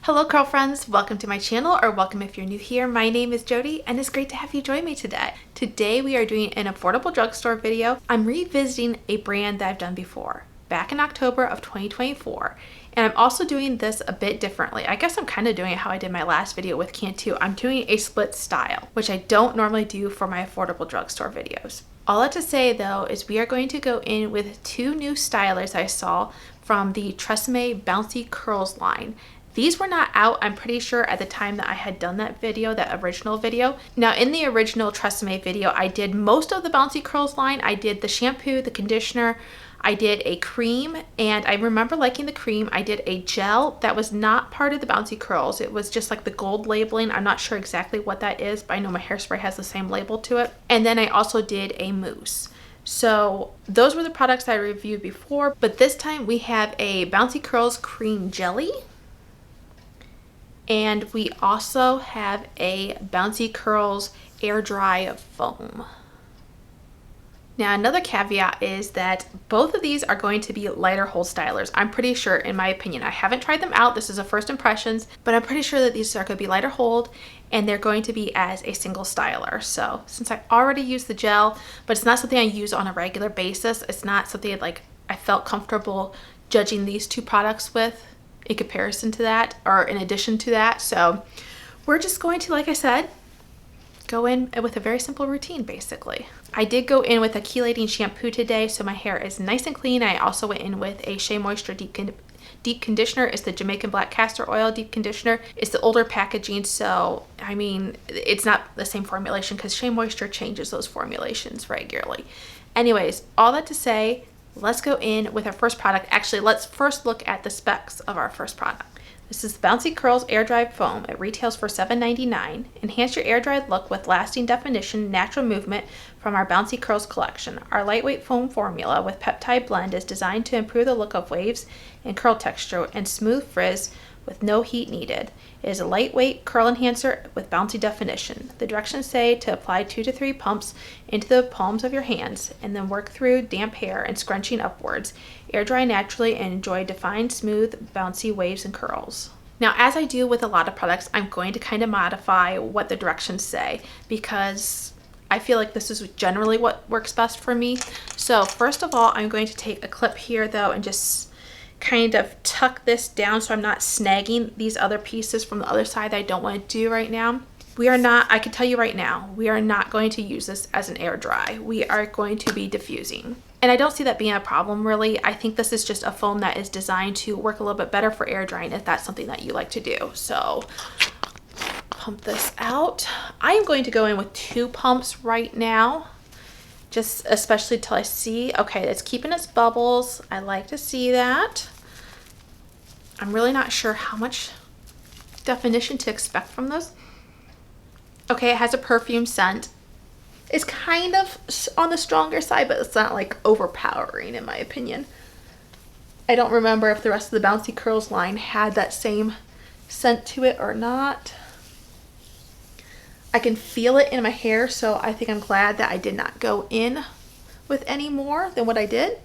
Hello curl friends, welcome to my channel, or welcome if you're new here. My name is Jody and it's great to have you join me today. Today we are doing an affordable drugstore video. I'm revisiting a brand that I've done before, back in October of 2024. And I'm also doing this a bit differently. I guess I'm kind of doing it how I did my last video with Cantu. I'm doing a split style, which I don't normally do for my affordable drugstore videos. All I have to say though is we are going to go in with two new stylers I saw from the TRESemme Bouncy Curls line. These were not out, I'm pretty sure, at the time that I had done that video, that original video. Now, in the original TRESemme video, I did most of the Bouncy Curls line. I did the shampoo, the conditioner, I did a cream, and I remember liking the cream. I did a gel that was not part of the Bouncy Curls. It was just like the gold labeling. I'm not sure exactly what that is, but I know my hairspray has the same label to it. And then I also did a mousse. So those were the products I reviewed before, but this time we have a Bouncy Curls cream jelly. And we also have a Bouncy Curls air dry foam. Now, another caveat is that both of these are going to be lighter hold stylers. I'm pretty sure, in my opinion. I haven't tried them out. This is a first impressions, but I'm pretty sure that these are going to be lighter hold and they're going to be as a single styler. So since I already used the gel, but it's not something I use on a regular basis, it's not something like I felt comfortable judging these two products with in comparison to that, or in addition to that. So we're just going to, like I said, go in with a very simple routine basically. I did go in with a chelating shampoo today, so my hair is nice and clean. I also went in with a Shea Moisture deep conditioner. It's the Jamaican Black Castor Oil deep conditioner. It's the older packaging, so I mean, it's not the same formulation because Shea Moisture changes those formulations regularly. Anyways, all that to say, let's go in with our first product. Actually, let's first look at the specs of our first product. This is the Bouncy Curls Air Dried Foam. It retails for $7.99. Enhance your air dried look with lasting definition, natural movement from our Bouncy Curls collection. Our lightweight foam formula with peptide blend is designed to improve the look of waves and curl texture and smooth frizz with no heat needed. It is a lightweight curl enhancer with bouncy definition. The directions say to apply 2 to 3 pumps into the palms of your hands and then work through damp hair and scrunching upwards. Air dry naturally and enjoy defined, smooth, bouncy waves and curls. Now, as I do with a lot of products, I'm going to kind of modify what the directions say because I feel like this is generally what works best for me. So first of all, I'm going to take a clip here though and just kind of tuck this down so I'm not snagging these other pieces from the other side that I don't want to do right now. We are not, I can tell you right now, we are not going to use this as an air dry. We are going to be diffusing. And I don't see that being a problem really. I think this is just a foam that is designed to work a little bit better for air drying if that's something that you like to do. So pump this out. I am going to go in with 2 pumps right now. Just especially till I see, okay, it's keeping its bubbles. I like to see that. I'm really not sure how much definition to expect from this. Okay, it has a perfume scent. It's kind of on the stronger side, but it's not like overpowering in my opinion. I don't remember if the rest of the Bouncy Curls line had that same scent to it or not. I can feel it in my hair, so I think I'm glad that I did not go in with any more than what I did.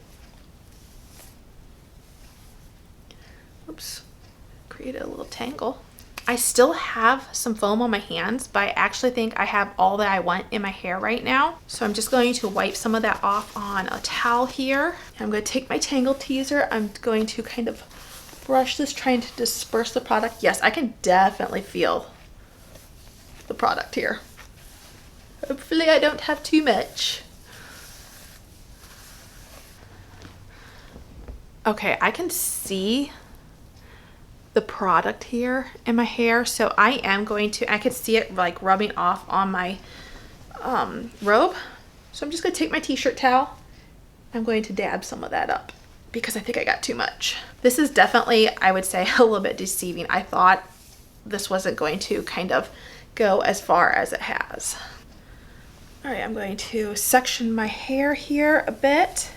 Oops, created a little tangle. I still have some foam on my hands, but I actually think I have all that I want in my hair right now. So I'm just going to wipe some of that off on a towel here. I'm going to take my Tangle Teezer. I'm going to kind of brush this, trying to disperse the product. Yes, I can definitely feel the product here. Hopefully I don't have too much. Okay, I can see the product here in my hair, so I am going to, I could see it like rubbing off on my robe. So I'm just going to take my t-shirt towel. I'm going to dab some of that up because I think I got too much. This is definitely, I would say, a little bit deceiving. I thought this wasn't going to kind of go as far as it has. All right, I'm going to section my hair here a bit.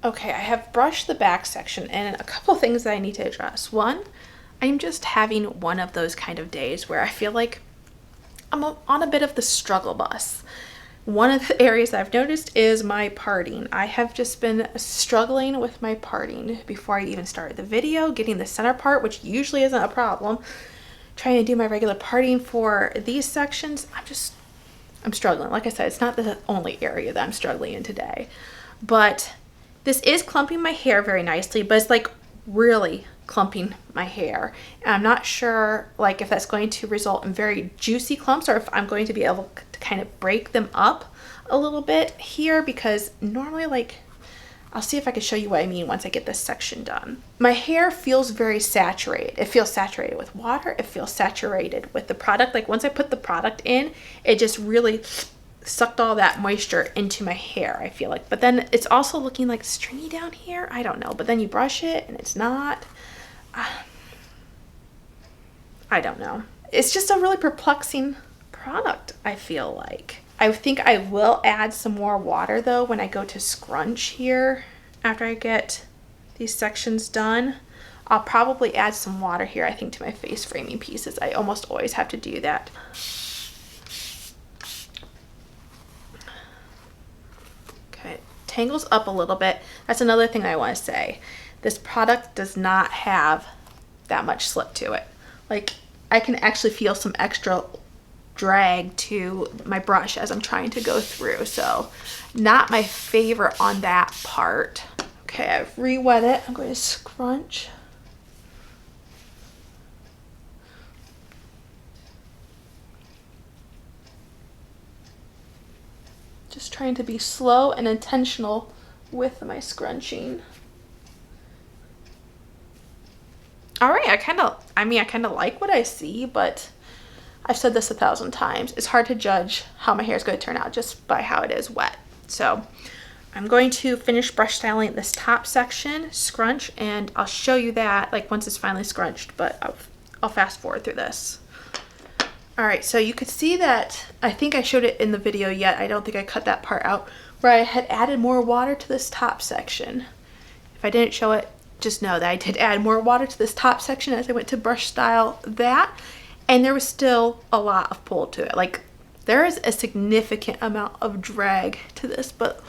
Okay, I have brushed the back section and a couple of things that I need to address. One, I'm just having one of those kind of days where I feel like I'm on a bit of the struggle bus. One of the areas that I've noticed is my parting. I have just been struggling with my parting before I even started the video, getting the center part, which usually isn't a problem. Trying to do my regular parting for these sections, I'm struggling. Like I said, it's not the only area that I'm struggling in today, but this is clumping my hair very nicely, but it's like really clumping my hair. And I'm not sure like if that's going to result in very juicy clumps or if I'm going to be able to kind of break them up a little bit here, because normally, like, I'll see if I can show you what I mean once I get this section done. My hair feels very saturated. It feels saturated with water. It feels saturated with the product. Like once I put the product in, it just really sucked all that moisture into my hair, I feel like. But then it's also looking like stringy down here. I don't know. But then you brush it and it's not. I don't know. It's just a really perplexing product, I feel like. I think I will add some more water though when I go to scrunch here after I get these sections done. I'll probably add some water here, I think, to my face framing pieces. I almost always have to do that. Okay, tangles up a little bit. That's another thing I want to say. This product does not have that much slip to it. Like, I can actually feel some extra drag to my brush as I'm trying to go through. So not my favorite on that part. Okay, I've re-wet it. I'm going to scrunch. Just trying to be slow and intentional with my scrunching. All right, I kind of like what I see, but I've said this 1,000 times. It's hard to judge how my hair is going to turn out just by how it is wet. So I'm going to finish brush styling this top section, scrunch, and I'll show you that like once it's finally scrunched, but I'll fast forward through this. All right, so you could see that, I think I showed it in the video yet. I don't think I cut that part out, where I had added more water to this top section. If I didn't show it, just know that I did add more water to this top section as I went to brush style that, and there was still a lot of pull to it. Like, there is a significant amount of drag to this, but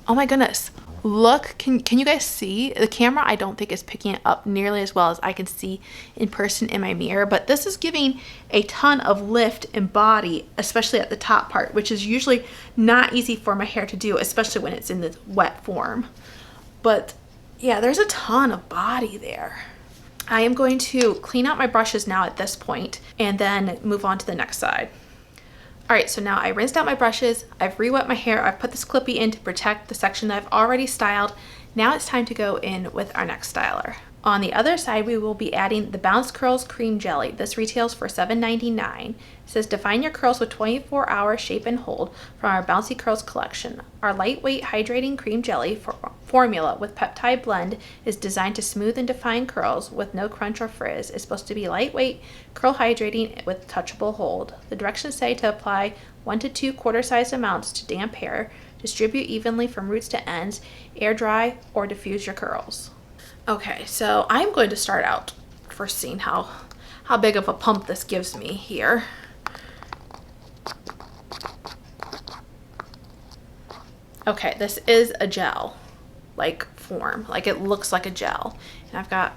oh my goodness, look, can you guys see? The camera, I don't think is picking it up nearly as well as I can see in person in my mirror, but this is giving a ton of lift and body, especially at the top part, which is usually not easy for my hair to do, especially when it's in the wet form. But yeah, there's a ton of body there. I am going to clean out my brushes now at this point and then move on to the next side. All right, so now I rinsed out my brushes, I've re-wet my hair, I've put this clippy in to protect the section that I've already styled. Now it's time to go in with our next styler. On the other side, we will be adding the Bouncy Curls Cream Jelly. This retails for $7.99. It says, define your curls with 24-hour shape and hold from our Bouncy Curls collection. Our lightweight hydrating cream jelly formula with peptide blend is designed to smooth and define curls with no crunch or frizz. It's supposed to be lightweight, curl hydrating with touchable hold. The directions say to apply 1 to 2 quarter-sized amounts to damp hair, distribute evenly from roots to ends, air dry, or diffuse your curls. Okay, so I'm going to start out first seeing how big of a pump this gives me here. Okay, this is a gel like form, like it looks like a gel, and I've got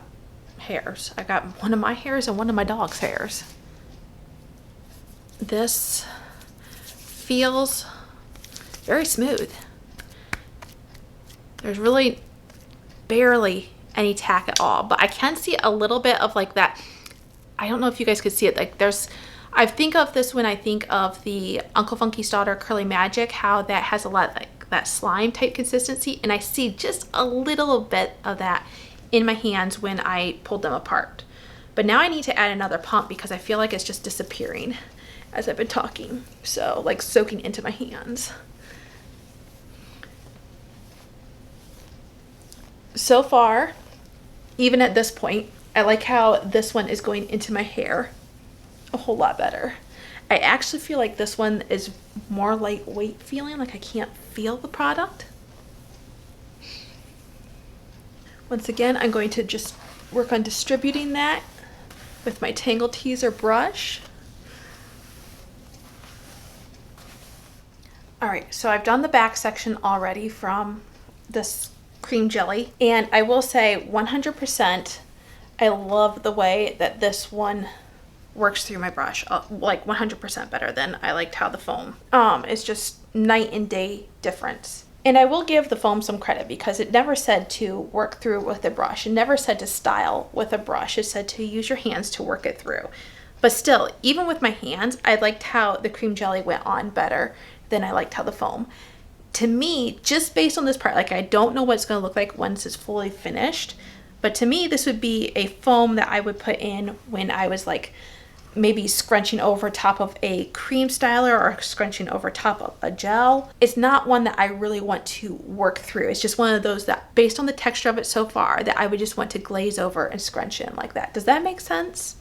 hairs. I've got one of my hairs and one of my dog's hairs. This feels very smooth. There's really barely any tack at all, but I can see a little bit of like that. I don't know if you guys could see it. Like I think of this when I think of the Uncle Funky's Daughter Curly Magic, how that has a lot like that slime type consistency, and I see just a little bit of that in my hands when I pulled them apart. But now I need to add another pump because I feel like it's just disappearing as I've been talking, so like soaking into my hands. So far, even at this point, I like how this one is going into my hair a whole lot better. I actually feel like this one is more lightweight feeling, like I can't feel the product. Once again, I'm going to just work on distributing that with my Tangle Teezer brush. All right, so I've done the back section already from this cream jelly, and I will say 100% I love the way that this one works through my brush, like 100% better than I liked how the foam. It's just night and day difference. And I will give the foam some credit because it never said to work through with a brush. It never said to style with a brush. It said to use your hands to work it through. But still, even with my hands, I liked how the cream jelly went on better than I liked how the foam. To me, just based on this part, like I don't know what it's going to look like once it's fully finished, but to me, this would be a foam that I would put in when I was like maybe scrunching over top of a cream styler or scrunching over top of a gel. It's not one that I really want to work through. It's just one of those that, based on the texture of it so far, that I would just want to glaze over and scrunch in like that. Does that make sense?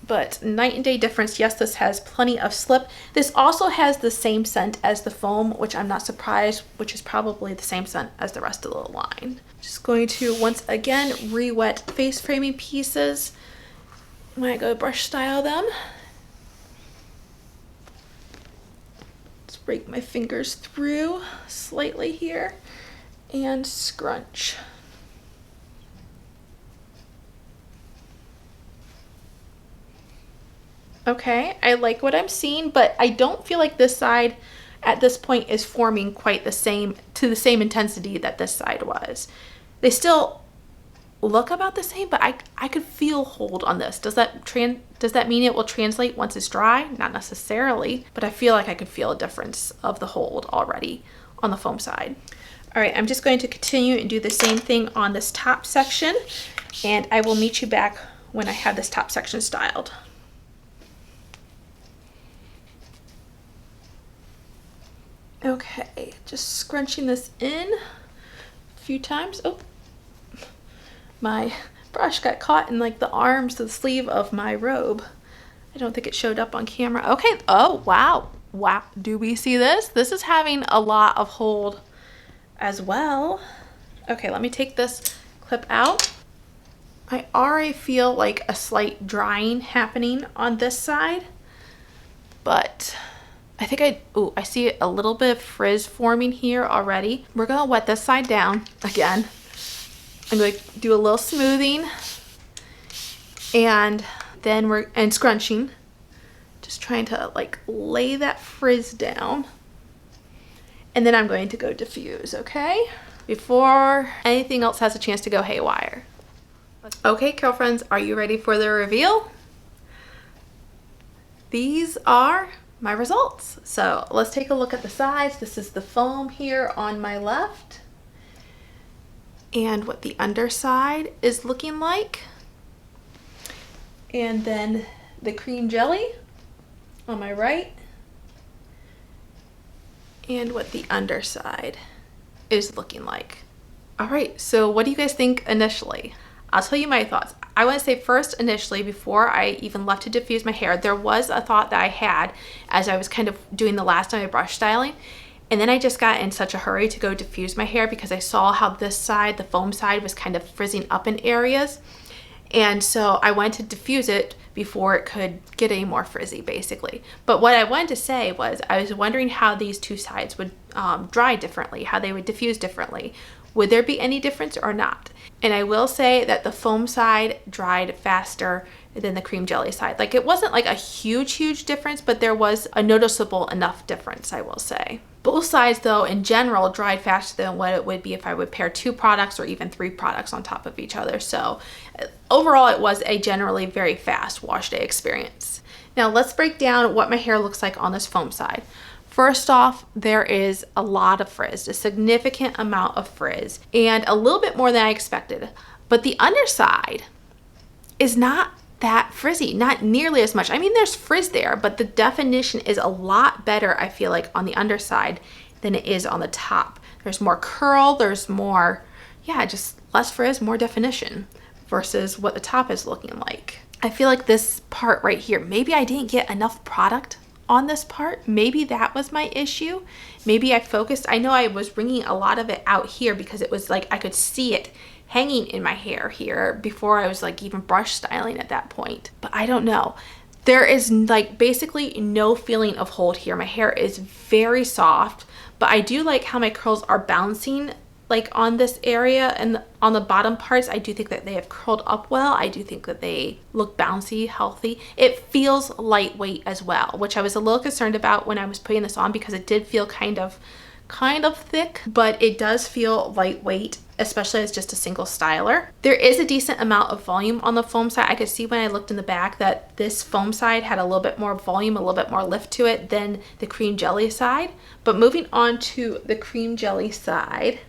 But night and day difference. Yes, this has plenty of slip. This also has the same scent as the foam, which I'm not surprised, which is probably the same scent as the rest of the line. Just going to once again re-wet face framing pieces when I go brush style them. Let's break my fingers through slightly here and scrunch. Okay, I like what I'm seeing, but I don't feel like this side at this point is forming quite the same, to the same intensity that this side was. They still look about the same, but I could feel hold on this. Does that mean it will translate once it's dry? Not necessarily, but I feel like I could feel a difference of the hold already on the foam side. All right, I'm just going to continue and do the same thing on this top section, and I will meet you back when I have this top section styled. Okay, just scrunching this in a few times. Oh, my brush got caught in like the arms to the sleeve of my robe. I don't think it showed up on camera. Okay, oh wow. Wow, do we see this? This is having a lot of hold as well. Okay, let me take this clip out. I already feel like a slight drying happening on this side, but I think I see a little bit of frizz forming here already. We're gonna wet this side down again. I'm going to do a little smoothing and then and scrunching. Just trying to like lay that frizz down. And then I'm going to go diffuse, okay? Before anything else has a chance to go haywire. Okay, girlfriends, are you ready for the reveal? These are my results. So let's take a look at the sides. This is the foam here on my left and what the underside is looking like, and then the cream jelly on my right and what the underside is looking like. All right, so what do you guys think initially? I'll tell you my thoughts. I want to say first, initially, before I even left to diffuse my hair, there was a thought that I had as I was kind of doing the last time I brush styling. And then I just got in such a hurry to go diffuse my hair because I saw how this side, the foam side, was kind of frizzing up in areas. And so I wanted to diffuse it before it could get any more frizzy, basically. But what I wanted to say was I was wondering how these two sides would dry differently, how they would diffuse differently. Would there be any difference or not? And I will say that the foam side dried faster than the cream jelly side. Like, it wasn't like a huge difference, but there was a noticeable enough difference, I will say. Both sides, though, in general, dried faster than what it would be if I would pair 2 products or even 3 products on top of each other. So overall, it was a generally very fast wash day experience. Now let's break down what my hair looks like on this foam side. First off, there is a lot of frizz, a significant amount of frizz, and a little bit more than I expected. But the underside is not that frizzy, not nearly as much. I mean, there's frizz there, but the definition is a lot better, I feel like, on the underside than it is on the top. There's more curl, there's more, yeah, just less frizz, more definition versus what the top is looking like. I feel like this part right here, maybe I didn't get enough product on this part. Maybe that was my issue. Maybe I focused, I know I was bringing a lot of it out here because it was like I could see it hanging in my hair here before I was like even brush styling at that point. But I don't know. There is like basically no feeling of hold here. My hair is very soft, but I do like how my curls are bouncing like on this area and on the bottom parts. I do think that they have curled up well. I do think that they look bouncy, healthy. It feels lightweight as well, which I was a little concerned about when I was putting this on because it did feel kind of thick, but it does feel lightweight, especially as just a single styler. There is a decent amount of volume on the foam side. I could see when I looked in the back that this foam side had a little bit more volume, a little bit more lift to it than the cream jelly side. But moving on to the cream jelly side,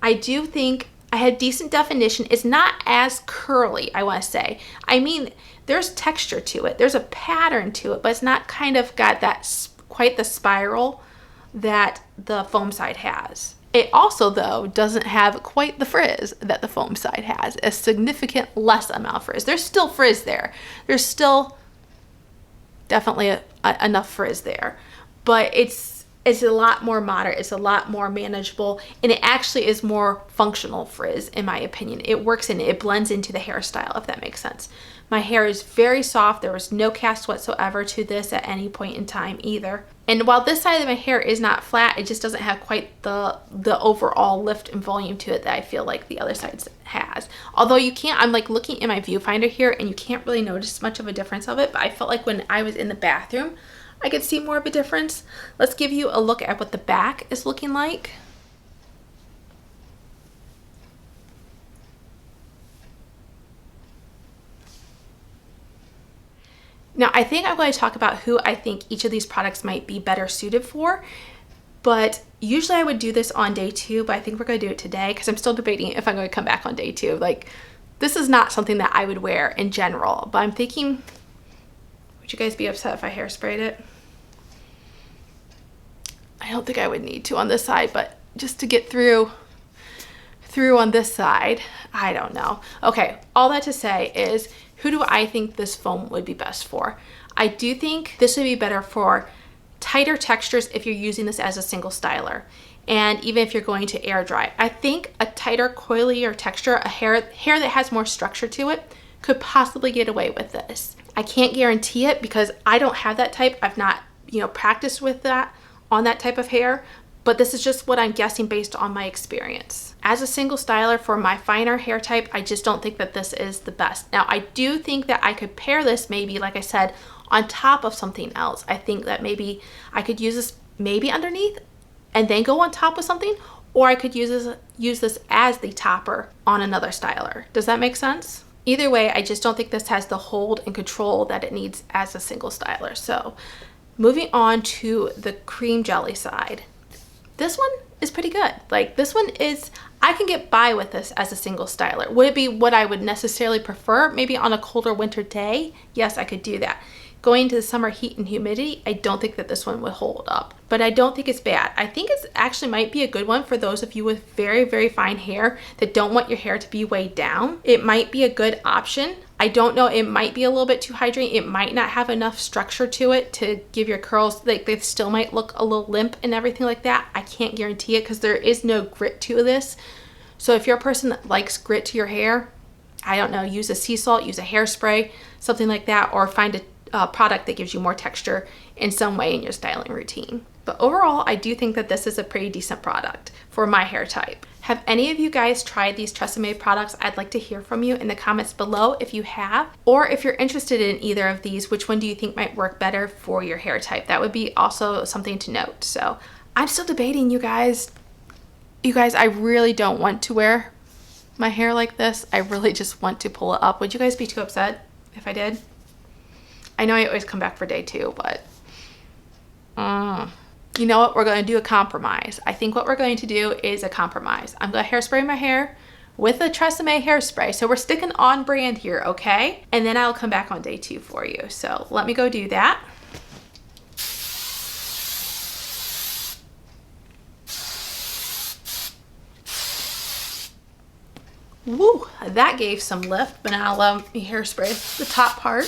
I do think I had decent definition. It's not as curly, I want to say. I mean, there's texture to it. There's a pattern to it, but it's not kind of got that quite the spiral that the foam side has. It also, though, doesn't have quite the frizz that the foam side has. A significant less amount of frizz. There's still frizz there. There's still definitely enough frizz there, but it's a lot more moderate. It's a lot more manageable, and it actually is more functional frizz in my opinion. It works in it blends into the hairstyle, if that makes sense. My hair is very soft. There was no cast whatsoever to this at any point in time either. And while this side of my hair is not flat, it just doesn't have quite the overall lift and volume to it that I feel like the other side has. Although you can't, I'm like looking in my viewfinder here and you can't really notice much of a difference of it, but I felt like when I was in the bathroom, I could see more of a difference. Let's give you a look at what the back is looking like. Now, I think I'm going to talk about who I think each of these products might be better suited for, but usually I would do this on day 2, but I think we're going to do it today because I'm still debating if I'm going to come back on day 2. Like, this is not something that I would wear in general, but I'm thinking, would you guys be upset if I hairsprayed it? I don't think I would need to on this side, but just to get through on this side, I don't know. Okay, all that to say is, who do I think this foam would be best for? I do think this would be better for tighter textures if you're using this as a single styler, and even if you're going to air dry. I think a tighter, coilier texture, a hair that has more structure to it, could possibly get away with this. I can't guarantee it because I don't have that type. I've not, practiced with that on that type of hair, but this is just what I'm guessing based on my experience. As a single styler for my finer hair type, I just don't think that this is the best. Now, I do think that I could pair this maybe, like I said, on top of something else. I think that maybe I could use this maybe underneath and then go on top of something, or I could use this as the topper on another styler. Does that make sense? Either way, I just don't think this has the hold and control that it needs as a single styler. So moving on to the cream jelly side. This one is pretty good. Like, this one is, I can get by with this as a single styler. Would it be what I would necessarily prefer? Maybe on a colder winter day? Yes, I could do that. Going into the summer heat and humidity, I don't think that this one would hold up, but I don't think it's bad. I think it's actually might be a good one for those of you with very, very fine hair that don't want your hair to be weighed down. It might be a good option. I don't know, it might be a little bit too hydrating. It might not have enough structure to it to give your curls, like they still might look a little limp and everything like that. I can't guarantee it because there is no grit to this. So if you're a person that likes grit to your hair, I don't know, use a sea salt, use a hairspray, something like that, or find a product that gives you more texture in some way in your styling routine. But overall, I do think that this is a pretty decent product for my hair type. Have any of you guys tried these TRESemmé products? I'd like to hear from you in the comments below if you have, or if you're interested in either of these, which one do you think might work better for your hair type? That would be also something to note. So I'm still debating, you guys. You guys, I really don't want to wear my hair like this. I really just want to pull it up. Would you guys be too upset if I did? I know I always come back for day 2, but you know what? We're going to do a compromise. I think what we're going to do is a compromise. I'm going to hairspray my hair with a TRESemmé hairspray. So we're sticking on brand here, okay? And then I'll come back on day 2 for you. So let me go do that. Woo, that gave some lift, but now allow me hairspray the top part.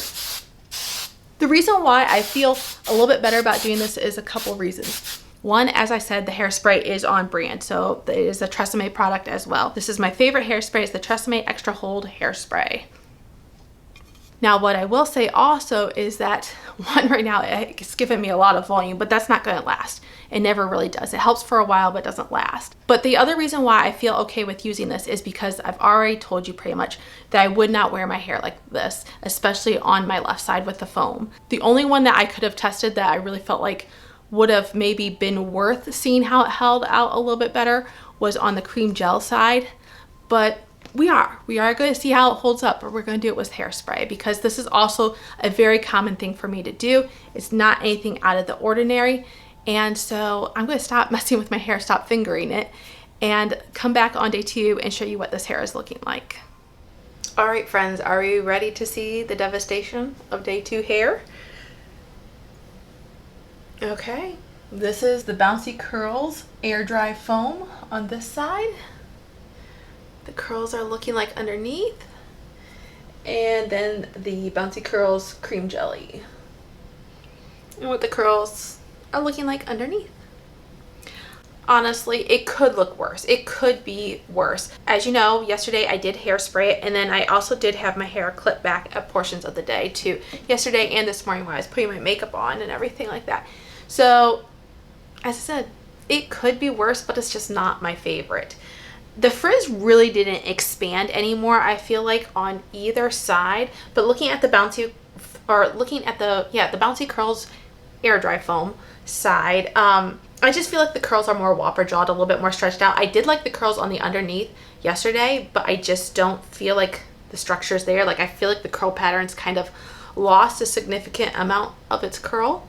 The reason why I feel a little bit better about doing this is a couple reasons. One, as I said, the hairspray is on brand, so it is a TRESemmé product as well. This is my favorite hairspray. It's the TRESemmé Extra Hold Hairspray. Now, what I will say also is that one right now, it's giving me a lot of volume, but that's not going to last. It never really does. It helps for a while, but doesn't last. But the other reason why I feel okay with using this is because I've already told you pretty much that I would not wear my hair like this, especially on my left side with the foam. The only one that I could have tested that I really felt like would have maybe been worth seeing how it held out a little bit better was on the cream gel side. But we are going to see how it holds up, but we're going to do it with hairspray because this is also a very common thing for me to do. It's not anything out of the ordinary. And so I'm going to stop messing with my hair, stop fingering it, and come back on day 2 and show you what this hair is looking like. All right, friends, are you ready to see the devastation of day 2 hair? Okay, this is the Bouncy Curls air dry foam on this side. The curls are looking like underneath, and then the Bouncy Curls cream jelly, and what the curls are looking like underneath. Honestly, it could look worse. It could be worse. As you know, yesterday I did hairspray it, and then I also did have my hair clipped back at portions of the day too. Yesterday and this morning when I was putting my makeup on and everything like that. So, as I said, it could be worse, but it's just not my favorite. The frizz really didn't expand anymore, I feel like, on either side, but looking at the Bouncy Curls air dry foam side, I just feel like the curls are more whopper jawed, a little bit more stretched out. I did like the curls on the underneath yesterday, but I just don't feel like the structure's there. Like, I feel like the curl pattern's kind of lost a significant amount of its curl,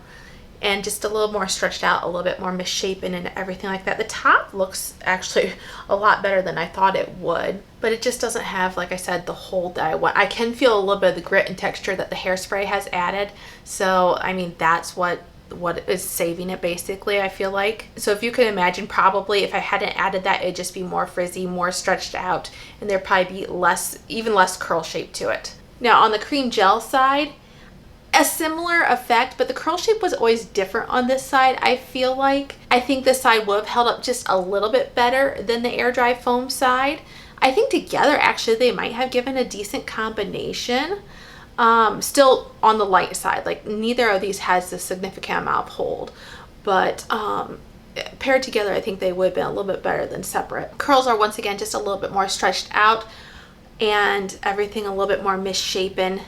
and just a little more stretched out, a little bit more misshapen and everything like that. The top looks actually a lot better than I thought it would, but it just doesn't have, like I said, the hold that I want. I can feel a little bit of the grit and texture that the hairspray has added. So, I mean, that's what is saving it basically, I feel like. So if you could imagine, probably if I hadn't added that, it'd just be more frizzy, more stretched out, and there'd probably be even less curl shape to it. Now on the cream gel side, a similar effect, but the curl shape was always different on this side. I feel like I think this side would have held up just a little bit better than the air dry foam side. I think together actually they might have given a decent combination. Still on the light side, like neither of these has a significant amount of hold, but paired together I think they would have been a little bit better than separate. Curls are once again just a little bit more stretched out and everything a little bit more misshapen.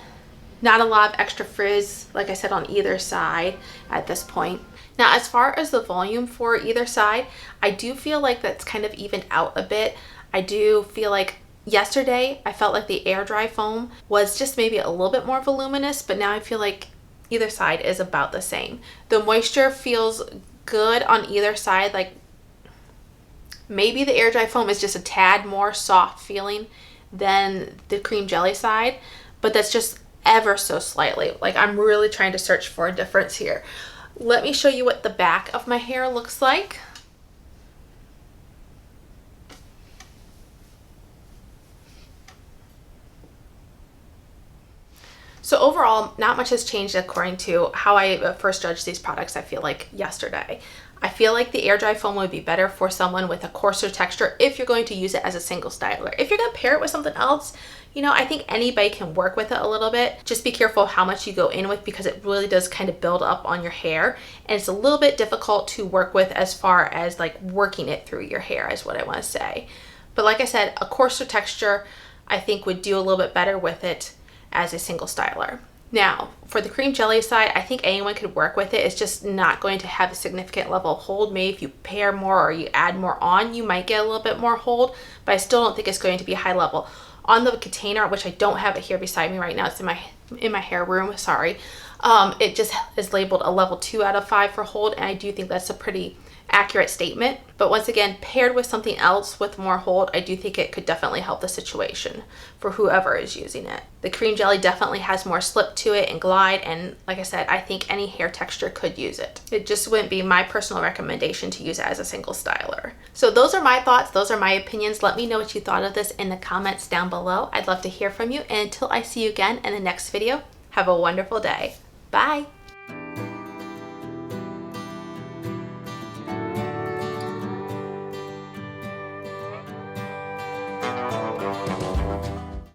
Not a lot of extra frizz, like I said, on either side at this point. Now, as far as the volume for either side, I do feel like that's kind of evened out a bit. I do feel like yesterday, I felt like the air dry foam was just maybe a little bit more voluminous, but now I feel like either side is about the same. The moisture feels good on either side. Like maybe the air dry foam is just a tad more soft feeling than the cream jelly side, but that's just ever so slightly. Like I'm really trying to search for a difference here. Let me show you what the back of my hair looks like. So overall, not much has changed according to how I first judged these products, I feel like, yesterday. I feel like the air dry foam would be better for someone with a coarser texture if you're going to use it as a single styler. If you're going to pair it with something else, you know, I think anybody can work with it a little bit. Just be careful how much you go in with because it really does kind of build up on your hair. And it's a little bit difficult to work with as far as like working it through your hair is what I want to say. But like I said, a coarser texture I think would do a little bit better with it as a single styler. Now, for the cream jelly side, I think anyone could work with it. It's just not going to have a significant level of hold. Maybe if you pair more or you add more on, you might get a little bit more hold, but I still don't think it's going to be high level. On the container, which I don't have it here beside me right now, it's in my hair room, sorry. It just is labeled a level 2 out of 5 for hold, and I do think that's a pretty accurate statement. But once again, paired with something else with more hold, I do think it could definitely help the situation for whoever is using it. The cream jelly definitely has more slip to it and glide, and like I said, I think any hair texture could use it. It just wouldn't be my personal recommendation to use it as a single styler. So those are my thoughts, those are my opinions. Let me know what you thought of this in the comments down below. I'd love to hear from you, and until I see you again in the next video, have a wonderful day. Bye!